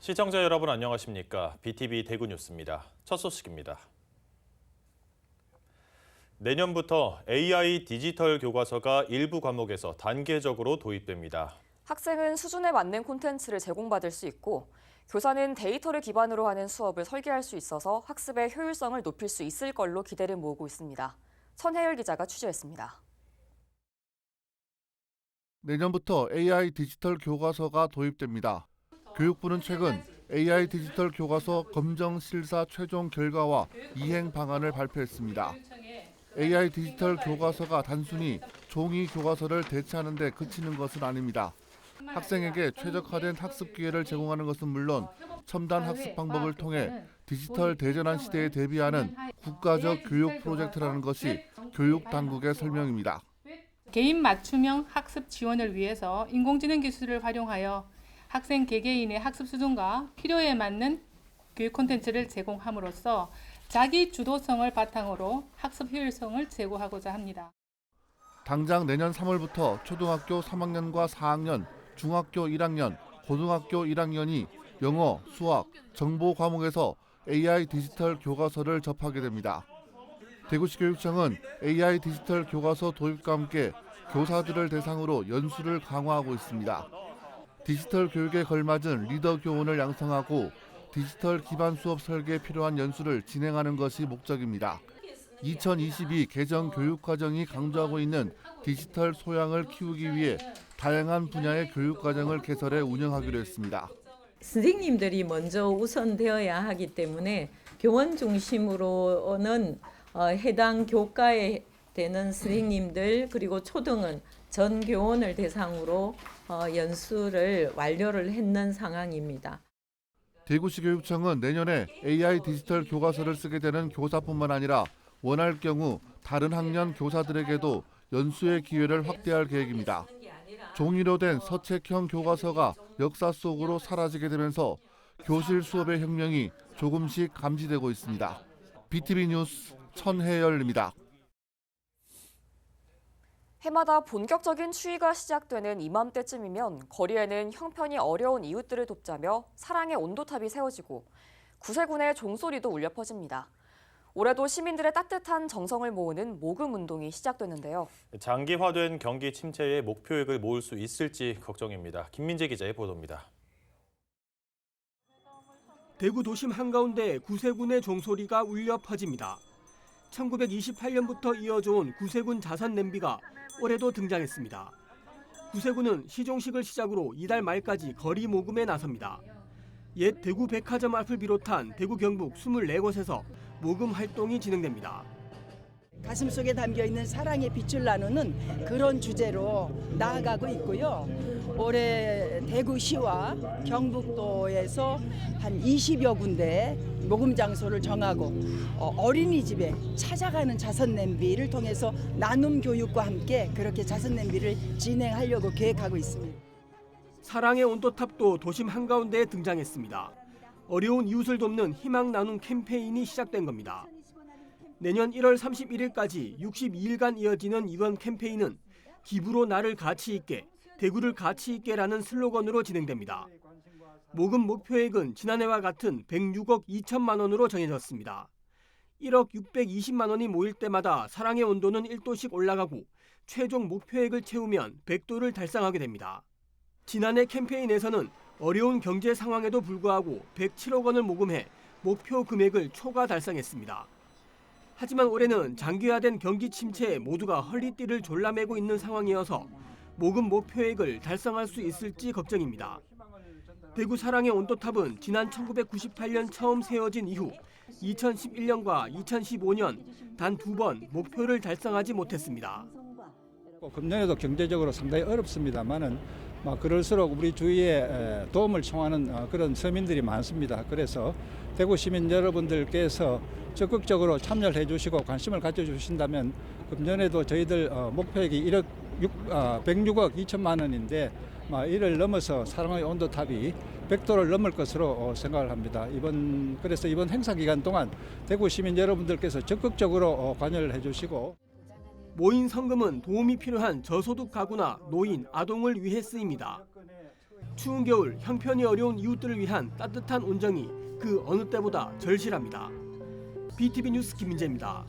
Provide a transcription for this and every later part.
시청자 여러분 안녕하십니까? BTV 대구 뉴스입니다. 첫 소식입니다. 내년부터 AI 디지털 교과서가 일부 과목에서 단계적으로 도입됩니다. 학생은 수준에 맞는 콘텐츠를 제공받을 수 있고 교사는 데이터를 기반으로 하는 수업을 설계할 수 있어서 학습의 효율성을 높일 수 있을 걸로 기대를 모으고 있습니다. 천혜열 기자가 취재했습니다. 내년부터 AI 디지털 교과서가 도입됩니다. 교육부는 최근 AI 디지털 교과서 검정 실사 최종 결과와 이행 방안을 발표했습니다. AI 디지털 교과서가 단순히 종이 교과서를 대체하는 데 그치는 것은 아닙니다. 학생에게 최적화된 학습 기회를 제공하는 것은 물론 첨단 학습 방법을 통해 디지털 대전환 시대에 대비하는 국가적 교육 프로젝트라는 것이 교육 당국의 설명입니다. 개인 맞춤형 학습 지원을 위해서 인공지능 기술을 활용하여 학생 개개인의 학습 수준과 필요에 맞는 교육 콘텐츠를 제공함으로써 자기 주도성을 바탕으로 학습 효율성을 제고하고자 합니다. 당장 내년 3월부터 초등학교 3학년과 4학년, 중학교 1학년, 고등학교 1학년이 영어, 수학, 정보 과목에서 AI 디지털 교과서를 접하게 됩니다. 대구시 교육청은 AI 디지털 교과서 도입과 함께 교사들을 대상으로 연수를 강화하고 있습니다. 디지털 교육에 걸맞은 리더 교원을 양성하고 디지털 기반 수업 설계에 필요한 연수를 진행하는 것이 목적입니다. 2022 개정 교육과정이 강조하고 있는 디지털 소양을 키우기 위해 다양한 분야의 교육과정을 개설해 운영하기로 했습니다. 선생님들이 먼저 우선되어야 하기 때문에 교원 중심으로는 해당 교과에 되는 선생님들 그리고 초등은 전 교원을 대상으로 연수를 완료를 했는 상황입니다. 대구시 교육청은 내년에 AI 디지털 교과서를 쓰게 되는 교사뿐만 아니라 원할 경우 다른 학년 교사들에게도 연수의 기회를 확대할 계획입니다. 종이로 된 서책형 교과서가 역사 속으로 사라지게 되면서 교실 수업의 혁명이 조금씩 감지되고 있습니다. BTV 뉴스 천혜열입니다. 해마다 본격적인 추위가 시작되는 이맘때쯤이면 거리에는 형편이 어려운 이웃들을 돕자며 사랑의 온도탑이 세워지고 구세군의 종소리도 울려 퍼집니다. 올해도 시민들의 따뜻한 정성을 모으는 모금 운동이 시작됐는데요. 장기화된 경기 침체에 목표액을 모을 수 있을지 걱정입니다. 김민재 기자의 보도입니다. 대구 도심 한가운데 구세군의 종소리가 울려 퍼집니다. 1928년부터 이어져온 구세군 자선 냄비가 올해도 등장했습니다. 구세군은 시종식을 시작으로 이달 말까지 거리 모금에 나섭니다. 옛 대구 백화점 앞을 비롯한 대구 경북 24곳에서 모금 활동이 진행됩니다. 가슴속에 담겨있는 사랑의 빛을 나누는 그런 주제로 나아가고 있고요. 올해 대구시와 경북도에서 한 20여 군데 모금 장소를 정하고 어린이집에 찾아가는 자선냄비를 통해서 나눔 교육과 함께 그렇게 자선냄비를 진행하려고 계획하고 있습니다. 사랑의 온도탑도 도심 한가운데에 등장했습니다. 어려운 이웃을 돕는 희망 나눔 캠페인이 시작된 겁니다. 내년 1월 31일까지 62일간 이어지는 이번 캠페인은 기부로 나를 가치 있게, 대구를 가치 있게라는 슬로건으로 진행됩니다. 모금 목표액은 지난해와 같은 106억 2천만 원으로 정해졌습니다. 1억 620만 원이 모일 때마다 사랑의 온도는 1도씩 올라가고 최종 목표액을 채우면 100도를 달성하게 됩니다. 지난해 캠페인에서는 어려운 경제 상황에도 불구하고 107억 원을 모금해 목표 금액을 초과 달성했습니다. 하지만 올해는 장기화된 경기 침체에 모두가 허리띠를 졸라매고 있는 상황이어서 모금 목표액을 달성할 수 있을지 걱정입니다. 대구 사랑의 온도탑은 지난 1998년 처음 세워진 이후 2011년과 2015년 단 2번 목표를 달성하지 못했습니다. 금년에도 경제적으로 상당히 어렵습니다만은 그럴수록 우리 주위에 도움을 청하는 그런 서민들이 많습니다. 그래서 대구 시민 여러분들께서 적극적으로 참여를 해주시고 관심을 가져주신다면 금년에도 저희들 목표액이 106억 2천만 원인데 이를 넘어서 사랑의 온도탑이 100도를 넘을 것으로 생각을 합니다. 그래서 이번 행사 기간 동안 대구 시민 여러분들께서 적극적으로 관여를 해주시고 모인 성금은 도움이 필요한 저소득 가구나 노인, 아동을 위해 쓰입니다. 추운 겨울 형편이 어려운 이웃들을 위한 따뜻한 온정이 그 어느 때보다 절실합니다. BTV 뉴스 김민재입니다.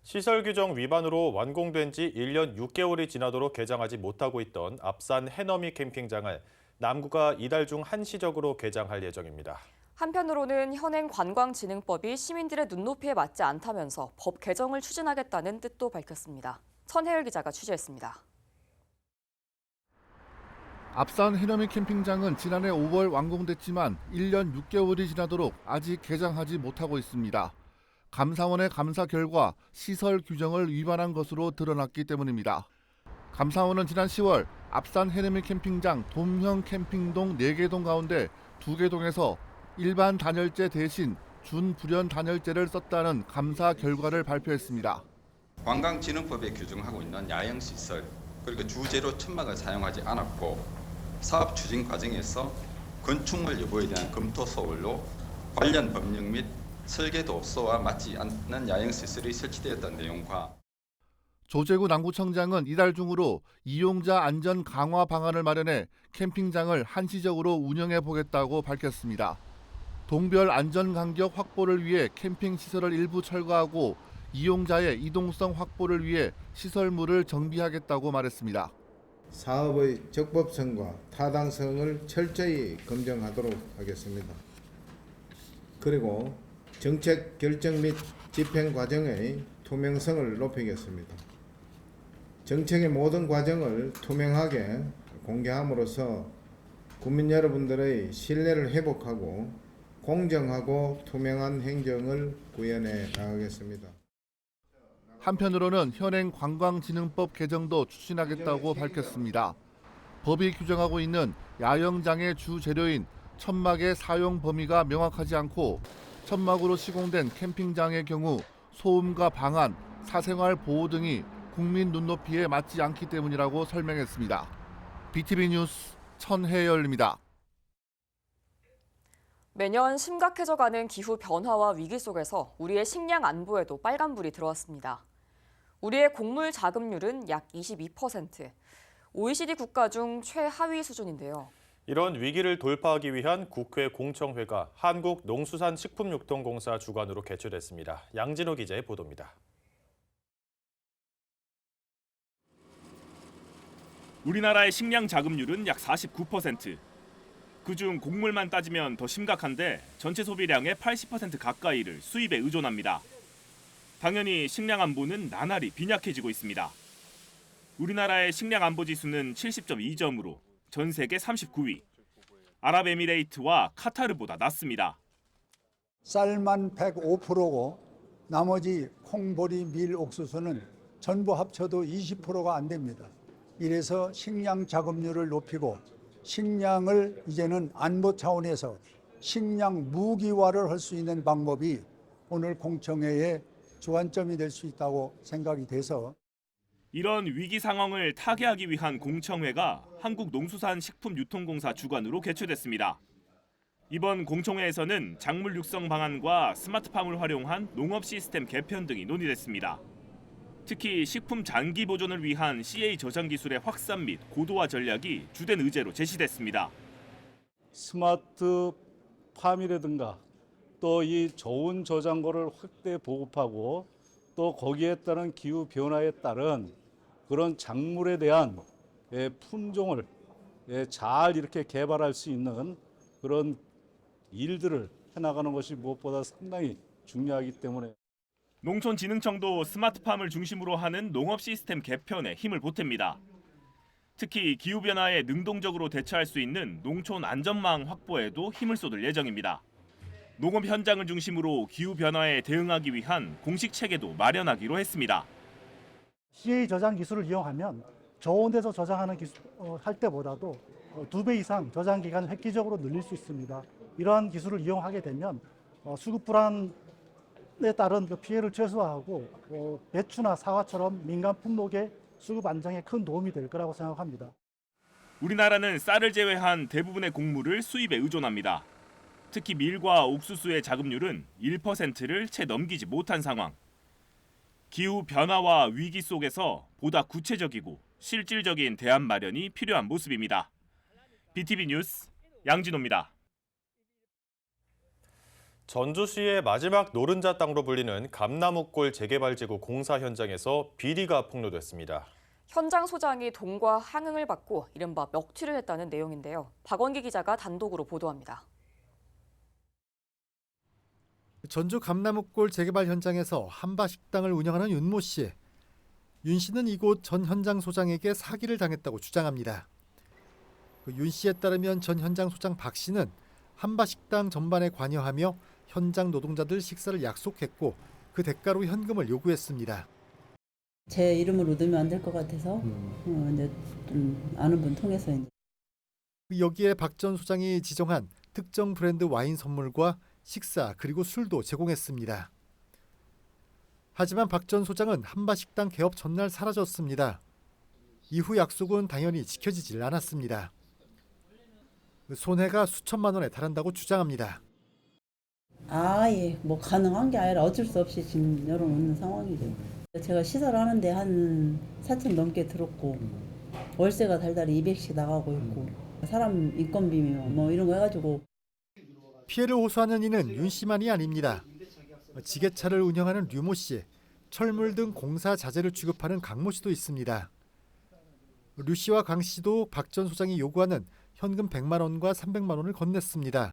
시설 규정 위반으로 완공된 지 1년 6개월이 지나도록 개장하지 못하고 있던 앞산 해넘이 캠핑장을 남구가 이달 중 한시적으로 개장할 예정입니다. 한편으로는 현행 관광진흥법이 시민들의 눈높이에 맞지 않다면서 법 개정을 추진하겠다는 뜻도 밝혔습니다. 천혜열 기자가 취재했습니다. 앞산 해넘이 캠핑장은 지난해 5월 완공됐지만 1년 6개월이 지나도록 아직 개장하지 못하고 있습니다. 감사원의 감사 결과 시설 규정을 위반한 것으로 드러났기 때문입니다. 감사원은 지난 10월 앞산 해넘이 캠핑장 돔형 캠핑동 4개 동 가운데 2개 동에서 일반 단열재 대신 준불연 단열재를 썼다는 감사 결과를 발표했습니다. 관광진흥법에 규정하고 있는 야영시설 그리고 주재료 천막을 사용하지 않았고 사업 추진 과정에서 건축물 여부에 대한 검토 소홀로 관련 법령 및 설계도서와 맞지 않는 야영시설이 설치되었다는 내용과 조재구 남구청장은 이달 중으로 이용자 안전 강화 방안을 마련해 캠핑장을 한시적으로 운영해 보겠다고 밝혔습니다. 동별 안전 간격 확보를 위해 캠핑 시설을 일부 철거하고 이용자의 이동성 확보를 위해 시설물을 정비하겠다고 말했습니다. 사업의 적법성과 타당성을 철저히 검증하도록 하겠습니다. 그리고 정책 결정 및 집행 과정의 투명성을 높이겠습니다. 정책의 모든 과정을 투명하게 공개함으로써 국민 여러분들의 신뢰를 회복하고 공정하고 투명한 행정을 구현해 나가겠습니다. 한편으로는 현행 관광진흥법 개정도 추진하겠다고 밝혔습니다. 법이 규정하고 있는 야영장의 주 재료인 천막의 사용 범위가 명확하지 않고 천막으로 시공된 캠핑장의 경우 소음과 방안, 사생활 보호 등이 국민 눈높이에 맞지 않기 때문이라고 설명했습니다. BTV 뉴스 천혜열입니다. 매년 심각해져가는 기후 변화와 위기 속에서 우리의 식량 안보에도 빨간불이 들어왔습니다. 우리의 곡물 자급률은 약 22%, OECD 국가 중 최하위 수준인데요. 이런 위기를 돌파하기 위한 국회 공청회가 한국농수산식품유통공사 주관으로 개최됐습니다. 양진호 기자의 보도입니다. 우리나라의 식량 자급률은 약 49%. 그중 곡물만 따지면 더 심각한데 전체 소비량의 80% 가까이를 수입에 의존합니다. 당연히 식량 안보는 나날이 빈약해지고 있습니다. 우리나라의 식량 안보 지수는 70.2점으로 전 세계 39위. 아랍에미레이트와 카타르보다 낮습니다. 쌀만 105%고 나머지 콩, 보리, 밀, 옥수수는 전부 합쳐도 20%가 안 됩니다. 이래서 식량 자급률을 높이고 식량을 이제는 안보 차원에서 식량 무기화를 할 수 있는 방법이 오늘 공청회의 주안점이 될 수 있다고 생각이 돼서 이런 위기 상황을 타개하기 위한 공청회가 한국농수산식품유통공사 주관으로 개최됐습니다. 이번 공청회에서는 작물 육성 방안과 스마트팜을 활용한 농업 시스템 개편 등이 논의됐습니다. 특히 식품 장기 보존을 위한 CA 저장 기술의 확산 및 고도화 전략이 주된 의제로 제시됐습니다. 스마트팜이라든가 또 이 좋은 저장고를 확대 보급하고 또 거기에 따른 기후 변화에 따른 그런 작물에 대한 품종을 잘 이렇게 개발할 수 있는 그런 일들을 해나가는 것이 무엇보다 상당히 중요하기 때문에 농촌진흥청도 스마트팜을 중심으로 하는 농업 시스템 개편에 힘을 보탭니다. 특히 기후변화에 능동적으로 대처할 수 있는 농촌 안전망 확보에도 힘을 쏟을 예정입니다. 농업 현장을 중심으로 기후변화에 대응하기 위한 공식 체계도 마련하기로 했습니다. CA 저장 기술을 이용하면 저온 데서 저장하는 할 때보다도 2배 이상 저장 기간을 획기적으로 늘릴 수 있습니다. 이러한 기술을 이용하게 되면 수급 불안에 따른 피해를 최소화하고 배추나 사과처럼 민간 품목의 수급 안정에 큰 도움이 될 거라고 생각합니다. 우리나라는 쌀을 제외한 대부분의 곡물을 수입에 의존합니다. 특히 밀과 옥수수의 자급률은 1%를 채 넘기지 못한 상황. 기후 변화와 위기 속에서 보다 구체적이고 실질적인 대안 마련이 필요한 모습입니다. BTV 뉴스 양진호입니다. 전주시의 마지막 노른자 땅으로 불리는 감나무골 재개발지구 공사 현장에서 비리가 폭로됐습니다. 현장 소장이 돈과 항응을 받고 이른바 먹튀를 했다는 내용인데요. 박원기 기자가 단독으로 보도합니다. 전주 감나무골 재개발 현장에서 한바식당을 운영하는 윤모 씨. 윤 씨는 이곳 전 현장 소장에게 사기를 당했다고 주장합니다. 윤 씨에 따르면 전 현장 소장 박 씨는 한바식당 전반에 관여하며 현장 노동자들 식사를 약속했고 그 대가로 현금을 요구했습니다. 제 이름으로 넣으면 안 될 것 같아서 이제 좀 아는 분 통해서 여기에 박 전 소장이 지정한 특정 브랜드 와인 선물과 식사 그리고 술도 제공했습니다. 하지만 박 전 소장은 한바식당 개업 전날 사라졌습니다. 이후 약속은 당연히 지켜지질 않았습니다. 손해가 수천만 원에 달한다고 주장합니다. 아예 뭐 가능한 게 아니라 어쩔 수 없이 지금 열어놓는 상황이죠. 제가 시설 하는데 한 4천 넘게 들었고 월세가 달달이 200씩 나가고 있고 사람 인건비며 뭐 이런 거 해가지고 피해를 호소하는 이는 윤 씨만이 아닙니다. 지게차를 운영하는 류모 씨, 철물 등 공사 자재를 취급하는 강모 씨도 있습니다. 류 씨와 강 씨도 박 전 소장이 요구하는 현금 100만 원과 300만 원을 건넸습니다.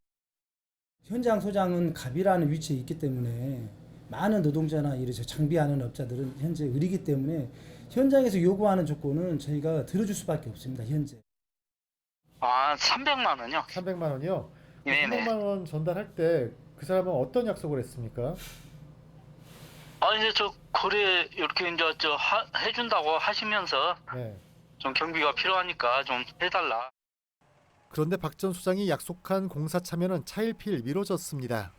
현장 소장은 갑이라는 위치에 있기 때문에 많은 노동자나 이렇게 장비하는 업자들은 현재 의리기 때문에 현장에서 요구하는 조건은 저희가 들어줄 수밖에 없습니다. 현재. 300만 원요? 300만 원이요? 네네. 300만 원 전달할 때 그 사람은 어떤 약속을 했습니까? 이제 저 거래 이렇게 이제 해준다고 하시면서 좀 경비가 필요하니까 좀 해달라. 그런데 박 전 소장이 약속한 공사 참여는 차일피일 미뤄졌습니다.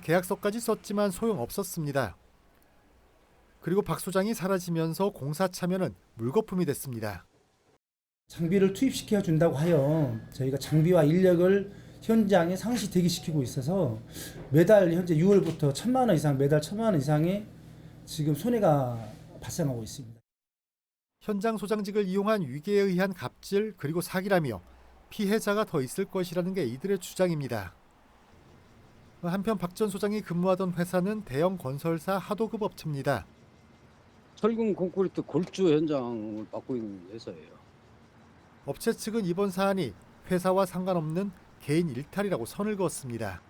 계약서까지 썼지만 소용없었습니다. 그리고 박 소장이 사라지면서 공사 참여는 물거품이 됐습니다. 장비를 투입시켜 준다고 하여 저희가 장비와 인력을 현장에 상시 대기시키고 있어서 매달 현재 6월부터 1,000만 원 이상 매달 1,000만 원 이상의 지금 손해가 발생하고 있습니다. 현장 소장직을 이용한 위계에 의한 갑질 그리고 사기라며 피해자가 더 있을 것이라는 게 이들의 주장입니다. 한편 박 전 소장이 근무하던 회사는 대형 건설사 하도급 업체입니다. 철근 콘크리트 골조 현장을 맡고 있는 회사예요. 업체 측은 이번 사안이 회사와 상관없는 개인 일탈이라고 선을 그었습니다.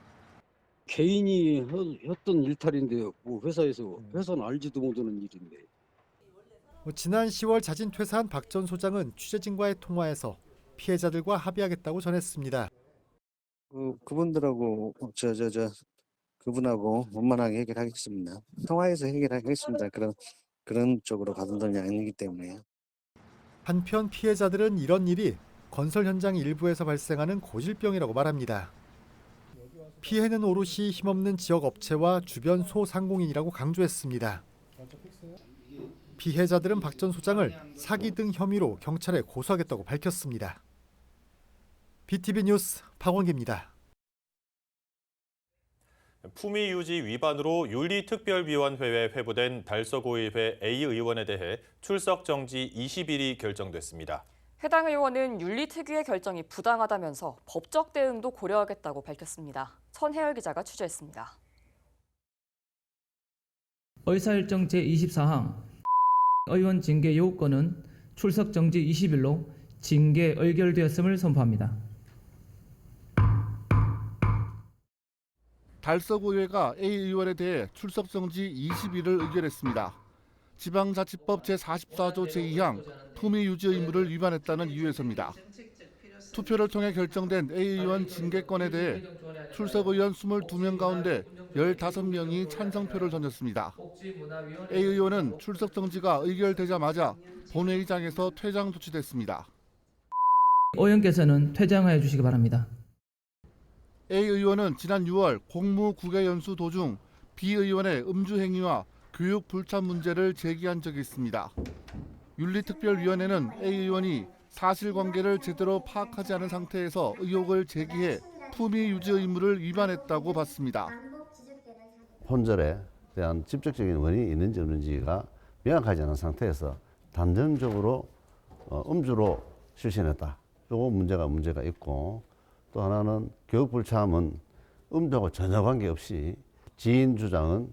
개인이 했던 일탈인데 뭐 회사는 알지도 못하는 일인데. 지난 10월 자진 퇴사한 박 전 소장은 취재진과의 통화에서 피해자들과 합의하겠다고 전했습니다. 그분들하고 그분하고 원만하게 해결하겠습니다. 통화해서 해결하겠습니다. 그런 쪽으로 가던 돈이 아니기 때문에요. 한편 피해자들은 이런 일이 건설 현장 일부에서 발생하는 고질병이라고 말합니다. 피해는 오롯이 힘없는 지역 업체와 주변 소상공인이라고 강조했습니다. 피해자들은 박 전 소장을 사기 등 혐의로 경찰에 고소하겠다고 밝혔습니다. BTV 뉴스 박원기입니다. 품위유지 위반으로 윤리특별위원회에 회부된 달서구의회 A 의원에 대해 출석 정지 20일이 결정됐습니다. 해당 의원은 윤리특위의 결정이 부당하다면서 법적 대응도 고려하겠다고 밝혔습니다. 천혜열 기자가 취재했습니다. 의사일정 제24항 의원 징계 요구권은 출석 정지 20일로 징계 의결되었음을 선포합니다. 달서구의회가 A 의원에 대해 출석 정지 20일을 의결했습니다. 지방자치법 제44조 제2항 품위 유지 의무를 위반했다는 이유에서입니다. 투표를 통해 결정된 A 의원 징계권에 대해 출석 의원 22명 가운데 15명이 찬성표를 던졌습니다. A 의원은 출석 정지가 의결되자마자 본회의장에서 퇴장 조치됐습니다. 의원께서는 퇴장하여 주시기 바랍니다. A 의원은 지난 6월 공무 국외 연수 도중 B 의원의 음주 행위와 교육 불참 문제를 제기한 적이 있습니다. 윤리특별위원회는 A 의원이 사실관계를 제대로 파악하지 않은 상태에서 의혹을 제기해 품위 유지 의무를 위반했다고 봤습니다. 혼절에 대한 직접적인 원인이 있는지 없는지가 명확하지 않은 상태에서 단정적으로 음주로 실신했다. 요거 문제가 있고, 또 하나는 교육 불참은 음주하고 전혀 관계없이 지인 주장은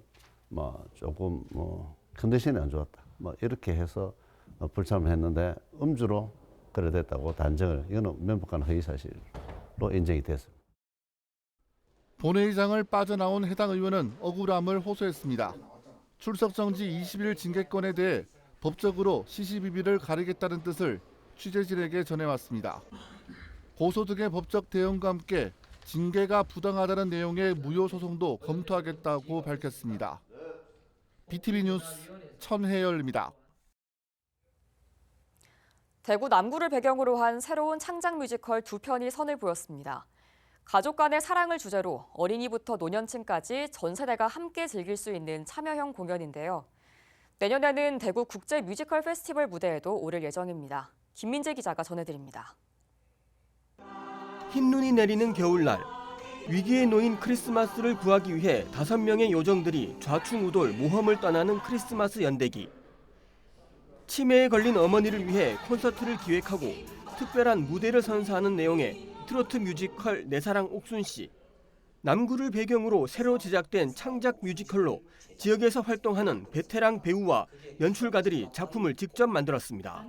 조금 컨디션이 안 좋았다. 이렇게 해서 불참을 했는데 음주로 그래 됐다고 단정을, 이거는 명백한 허위 사실로 인정이 됐습니다. 본회의장을 빠져나온 해당 의원은 억울함을 호소했습니다. 출석 정지 20일 징계권에 대해 법적으로 시시비비를 가리겠다는 뜻을 취재진에게 전해왔습니다. 고소 등의 법적 대응과 함께 징계가 부당하다는 내용의 무효 소송도 검토하겠다고 밝혔습니다. BTV 뉴스 천혜열입니다. 대구 남구를 배경으로 한 새로운 창작 뮤지컬 2편이 선을 보였습니다. 가족 간의 사랑을 주제로 어린이부터 노년층까지 전 세대가 함께 즐길 수 있는 참여형 공연인데요. 내년에는 대구 국제 뮤지컬 페스티벌 무대에도 오를 예정입니다. 김민재 기자가 전해드립니다. 흰눈이 내리는 겨울날, 위기에 놓인 크리스마스를 구하기 위해 5명의 요정들이 좌충우돌 모험을 떠나는 크리스마스 연대기. 치매에 걸린 어머니를 위해 콘서트를 기획하고 특별한 무대를 선사하는 내용의 트로트 뮤지컬 내 사랑 옥순씨. 남구를 배경으로 새로 제작된 창작 뮤지컬로 지역에서 활동하는 베테랑 배우와 연출가들이 작품을 직접 만들었습니다.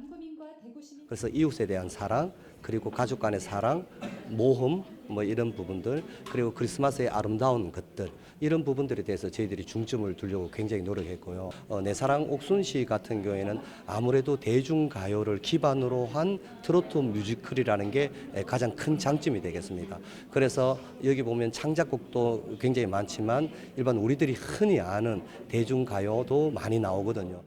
그래서 이웃에 대한 사랑, 그리고 가족 간의 사랑, 모험 이런 부분들, 그리고 크리스마스의 아름다운 것들, 이런 부분들에 대해서 저희들이 중점을 두려고 굉장히 노력했고요. 내 사랑 옥순씨 같은 경우에는 아무래도 대중가요를 기반으로 한 트로트 뮤지컬이라는 게 가장 큰 장점이 되겠습니다. 그래서 여기 보면 창작곡도 굉장히 많지만 일반 우리들이 흔히 아는 대중가요도 많이 나오거든요.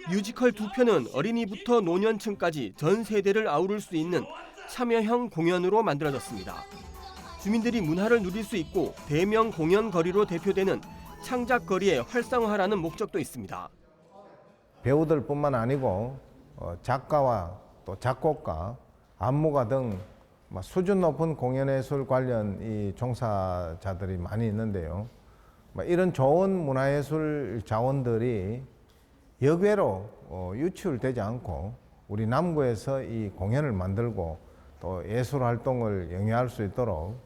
뮤지컬 2편은 어린이부터 노년층까지 전 세대를 아우를 수 있는 참여형 공연으로 만들어졌습니다. 주민들이 문화를 누릴 수 있고 대명 공연 거리로 대표되는 창작거리의 활성화라는 목적도 있습니다. 배우들뿐만 아니고 작가와 또 작곡가, 안무가 등 수준 높은 공연예술 관련 이 종사자들이 많이 있는데요. 이런 좋은 문화예술 자원들이 역외로 유출되지 않고 우리 남구에서 이 공연을 만들고 또 예술 활동을 영위할 수 있도록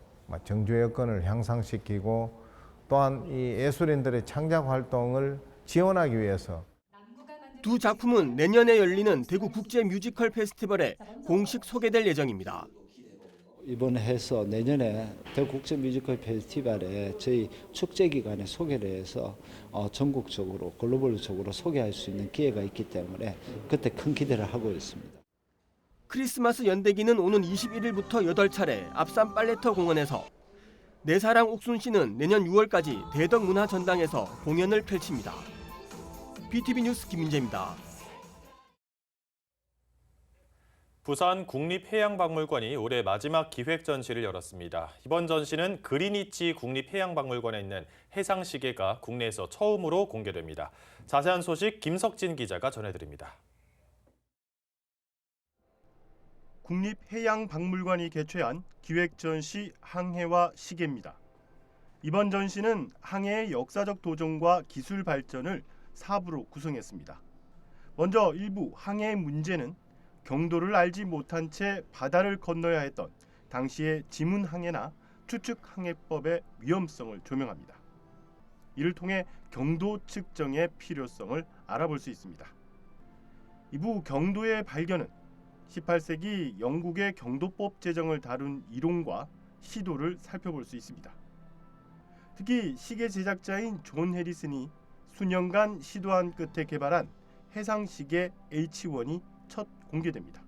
정주 여건을 향상시키고 또한 이 예술인들의 창작 활동을 지원하기 위해서 두 작품은 내년에 열리는 대구 국제 뮤지컬 페스티벌에 공식 소개될 예정입니다. 이번에 해서 내년에 대구 국제 뮤지컬 페스티벌에 저희 축제 기간에 소개를 해서 전국적으로 글로벌적으로 소개할 수 있는 기회가 있기 때문에 그때 큰 기대를 하고 있습니다. 크리스마스 연대기는 오는 21일부터 8차례 앞산 빨래터 공원에서, 내 사랑 옥순씨는 내년 6월까지 대덕문화전당에서 공연을 펼칩니다. BTV 뉴스 김민재입니다. 부산 국립해양박물관이 올해 마지막 기획 전시를 열었습니다. 이번 전시는 그리니치 국립해양박물관에 있는 해상시계가 국내에서 처음으로 공개됩니다. 자세한 소식 김석진 기자가 전해드립니다. 국립해양박물관이 개최한 기획 전시 항해와 시계입니다. 이번 전시는 항해의 역사적 도전과 기술 발전을 4부로 구성했습니다. 먼저 일부 항해의 문제는 경도를 알지 못한 채 바다를 건너야 했던 당시의 지문 항해나 추측 항해법의 위험성을 조명합니다. 이를 통해 경도 측정의 필요성을 알아볼 수 있습니다. 이부 경도의 발견은 18세기 영국의 경도법 제정을 다룬 이론과 시도를 살펴볼 수 있습니다. 특히 시계 제작자인 존 해리슨이 수년간 시도한 끝에 개발한 해상시계 H1이 첫 공개됩니다.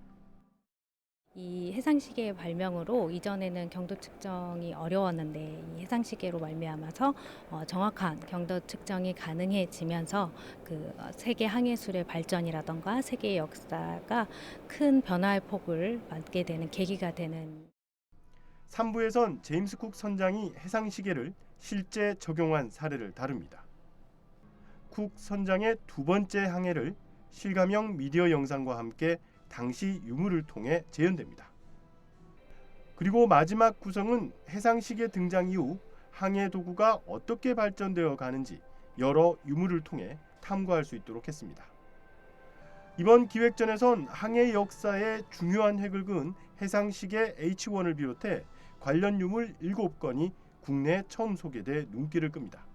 이 해상시계의 발명으로 이전에는 경도 측정이 어려웠는데 이 해상시계로 말미암아서 정확한 경도 측정이 가능해지면서 그 세계 항해술의 발전이라던가 세계의 역사가 큰 변화의 폭을 맞게 되는 계기가 되는. 3부에선 제임스 쿡 선장이 해상시계를 실제 적용한 사례를 다룹니다. 쿡 선장의 두 번째 항해를 실감형 미디어 영상과 함께 당시 유물을 통해 재현됩니다. 그리고 마지막 구성은 해상시계 등장 이후 항해 도구가 어떻게 발전되어 가는지 여러 유물을 통해 탐구할 수 있도록 했습니다. 이번 기획전에선 항해 역사에 중요한 획을 그은 해상시계 H1을 비롯해 관련 유물 7건이 국내에 처음 소개돼 눈길을 끕니다.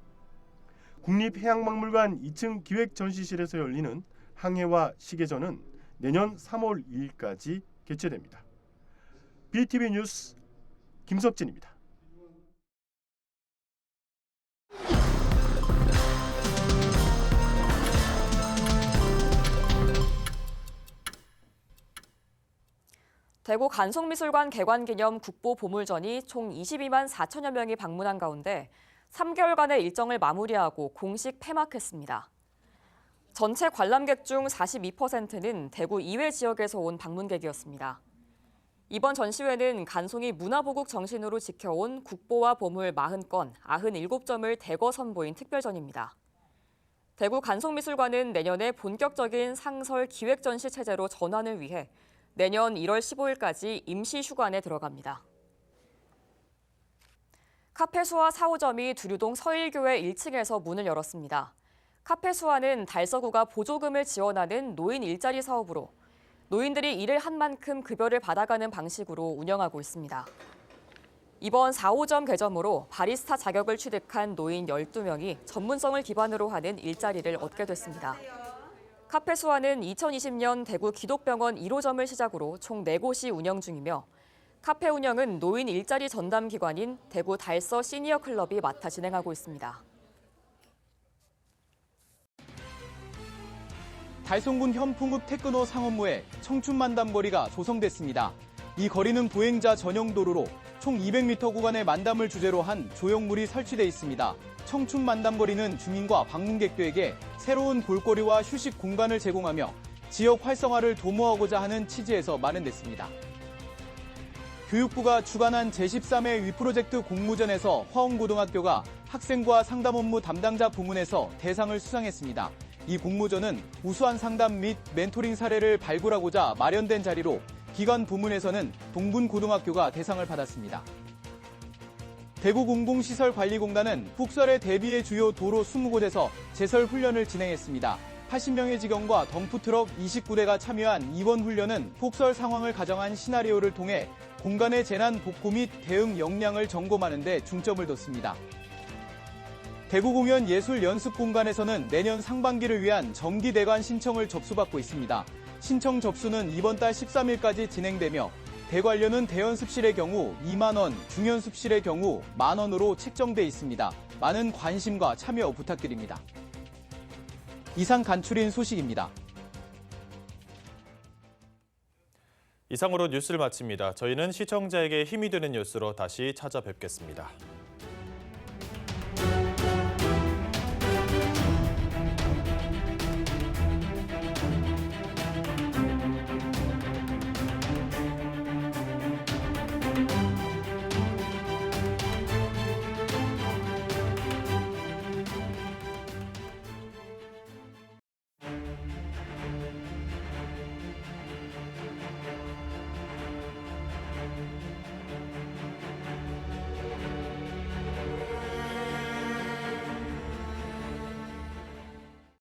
국립해양박물관 2층 기획전시실에서 열리는 항해와 시계전은 내년 3월 2일까지 개최됩니다. BTV 뉴스 김석진입니다. 대구 간송미술관 개관기념 국보보물전이 총 22만 4천여 명이 방문한 가운데 3개월간의 일정을 마무리하고 공식 폐막했습니다. 전체 관람객 중 42%는 대구 이외 지역에서 온 방문객이었습니다. 이번 전시회는 간송이 문화보국 정신으로 지켜온 국보와 보물 40건, 97점을 대거 선보인 특별전입니다. 대구 간송미술관은 내년에 본격적인 상설 기획전시 체제로 전환을 위해 내년 1월 15일까지 임시 휴관에 들어갑니다. 카페수화 4호점이 두류동 서일교회 1층에서 문을 열었습니다. 카페수화는 달서구가 보조금을 지원하는 노인 일자리 사업으로 노인들이 일을 한 만큼 급여를 받아가는 방식으로 운영하고 있습니다. 이번 4호점 개점으로 바리스타 자격을 취득한 노인 12명이 전문성을 기반으로 하는 일자리를 얻게 됐습니다. 카페수화는 2020년 대구 기독병원 1호점을 시작으로 총 4곳이 운영 중이며 카페 운영은 노인 일자리 전담 기관인 대구 달서 시니어 클럽이 맡아 진행하고 있습니다. 달성군 현풍읍 테크노 상업로에 청춘만담거리가 조성됐습니다. 이 거리는 보행자 전용 도로로 총 200m 구간의 만담을 주제로 한 조형물이 설치돼 있습니다. 청춘만담거리는 주민과 방문객들에게 새로운 볼거리와 휴식 공간을 제공하며 지역 활성화를 도모하고자 하는 취지에서 마련됐습니다. 교육부가 주관한 제13회 위프로젝트 공모전에서 화원고등학교가 학생과 상담 업무 담당자 부문에서 대상을 수상했습니다. 이 공모전은 우수한 상담 및 멘토링 사례를 발굴하고자 마련된 자리로 기관 부문에서는 동분고등학교가 대상을 받았습니다. 대구공공시설관리공단은 폭설에 대비해 주요 도로 20곳에서 제설 훈련을 진행했습니다. 80명의 직원과 덤프트럭 29대가 참여한 이번 훈련은 폭설 상황을 가정한 시나리오를 통해 공간의 재난 복구 및 대응 역량을 점검하는 데 중점을 뒀습니다. 대구공연예술연습공간에서는 내년 상반기를 위한 정기대관 신청을 접수받고 있습니다. 신청 접수는 이번 달 13일까지 진행되며 대관료는 대연습실의 경우 2만 원, 중연습실의 경우 1만 원으로 책정돼 있습니다. 많은 관심과 참여 부탁드립니다. 이상 간추린 소식입니다. 이상으로 뉴스를 마칩니다. 저희는 시청자에게 힘이 되는 뉴스로 다시 찾아뵙겠습니다.